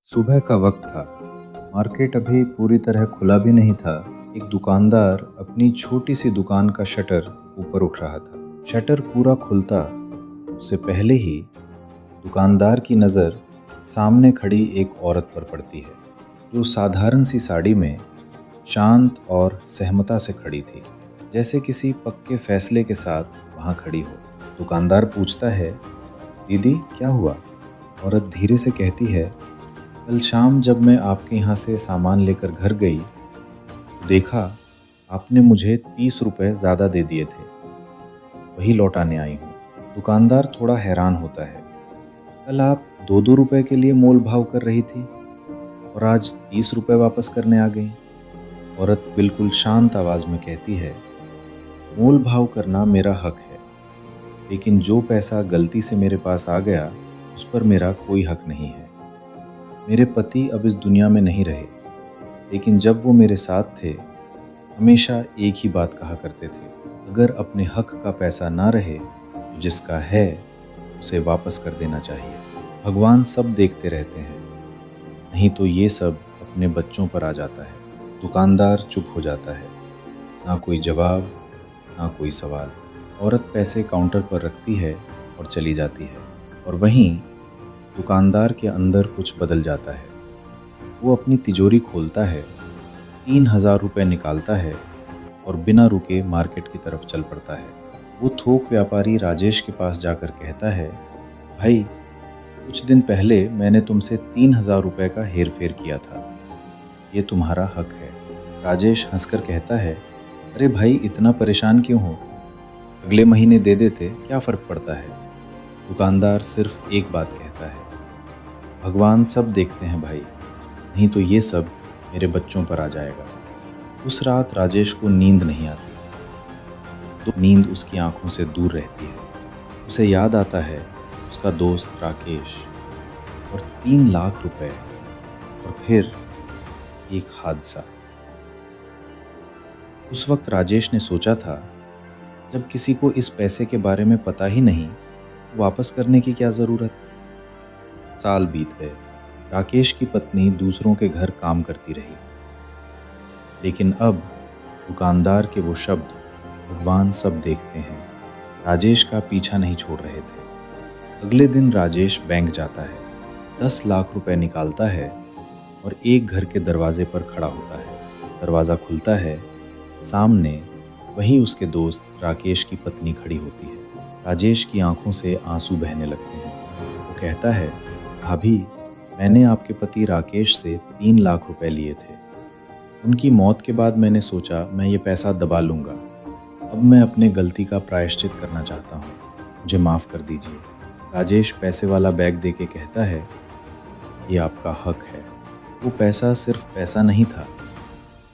सुबह का वक्त था। मार्केट अभी पूरी तरह खुला भी नहीं था। एक दुकानदार अपनी छोटी सी दुकान का शटर ऊपर उठ रहा था। शटर पूरा खुलता उससे पहले ही दुकानदार की नज़र सामने खड़ी एक औरत पर पड़ती है, जो साधारण सी साड़ी में शांत और सहमता से खड़ी थी, जैसे किसी पक्के फैसले के साथ वहाँ खड़ी हो। दुकानदार पूछता है, दीदी क्या हुआ? औरत धीरे से कहती है, कल शाम जब मैं आपके यहाँ से सामान लेकर घर गई तो देखा आपने मुझे 30 रुपए ज़्यादा दे दिए थे, वही लौटाने आई हूँ। दुकानदार थोड़ा हैरान होता है। कल आप 2-2 रुपए के लिए मोल भाव कर रही थी और आज 30 रुपए वापस करने आ गई। औरत बिल्कुल शांत आवाज़ में कहती है, मोल भाव करना मेरा हक है, लेकिन जो पैसा गलती से मेरे पास आ गया उस पर मेरा कोई हक नहीं है। मेरे पति अब इस दुनिया में नहीं रहे, लेकिन जब वो मेरे साथ थे हमेशा एक ही बात कहा करते थे, अगर अपने हक का पैसा ना रहे तो जिसका है उसे वापस कर देना चाहिए। भगवान सब देखते रहते हैं, नहीं तो ये सब अपने बच्चों पर आ जाता है। दुकानदार चुप हो जाता है, ना कोई जवाब ना कोई सवाल। औरत पैसे काउंटर पर रखती है और चली जाती है, और वहीं दुकानदार के अंदर कुछ बदल जाता है। वो अपनी तिजोरी खोलता है, 3000 रुपये निकालता है और बिना रुके मार्केट की तरफ चल पड़ता है। वो थोक व्यापारी राजेश के पास जाकर कहता है, भाई कुछ दिन पहले मैंने तुमसे 3000 रुपये का हेर फेर किया था, ये तुम्हारा हक है। राजेश हंसकर कहता है, अरे भाई इतना परेशान क्यों हो, अगले महीने दे देते क्या फ़र्क पड़ता है। दुकानदार सिर्फ एक बात कहता है, भगवान सब देखते हैं भाई, नहीं तो ये सब मेरे बच्चों पर आ जाएगा। उस रात राजेश को नींद नहीं आती, तो नींद उसकी आंखों से दूर रहती है। उसे याद आता है उसका दोस्त राकेश और 3 लाख रुपए, और फिर एक हादसा। उस वक्त राजेश ने सोचा था, जब किसी को इस पैसे के बारे में पता ही नहीं तो वापस करने की क्या ज़रूरत। साल बीत गए। राकेश की पत्नी दूसरों के घर काम करती रही, लेकिन अब दुकानदार के वो शब्द, भगवान सब देखते हैं, राजेश का पीछा नहीं छोड़ रहे थे। अगले दिन राजेश बैंक जाता है, 10 लाख रुपए निकालता है और एक घर के दरवाजे पर खड़ा होता है। दरवाज़ा खुलता है, सामने वही उसके दोस्त राकेश की पत्नी खड़ी होती है। राजेश की आंखों से आंसू बहने लगते हैं। वो कहता है, भाभी मैंने आपके पति राकेश से 3 लाख रुपए लिए थे। उनकी मौत के बाद मैंने सोचा मैं ये पैसा दबा लूँगा। अब मैं अपने गलती का प्रायश्चित करना चाहता हूँ, मुझे माफ़ कर दीजिए। राजेश पैसे वाला बैग दे के कहता है, ये आपका हक है। वो पैसा सिर्फ पैसा नहीं था,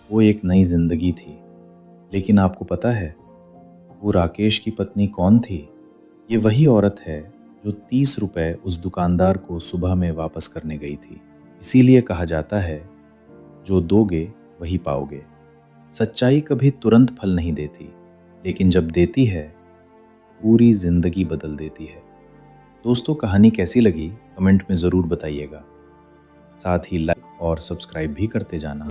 वो एक नई जिंदगी थी। लेकिन आपको पता है वो राकेश की पत्नी कौन थी? ये वही औरत है जो 30 रुपए उस दुकानदार को सुबह में वापस करने गई थी। इसीलिए कहा जाता है, जो दोगे वही पाओगे। सच्चाई कभी तुरंत फल नहीं देती, लेकिन जब देती है पूरी जिंदगी बदल देती है। दोस्तों, कहानी कैसी लगी कमेंट में ज़रूर बताइएगा। साथ ही लाइक और सब्सक्राइब भी करते जाना।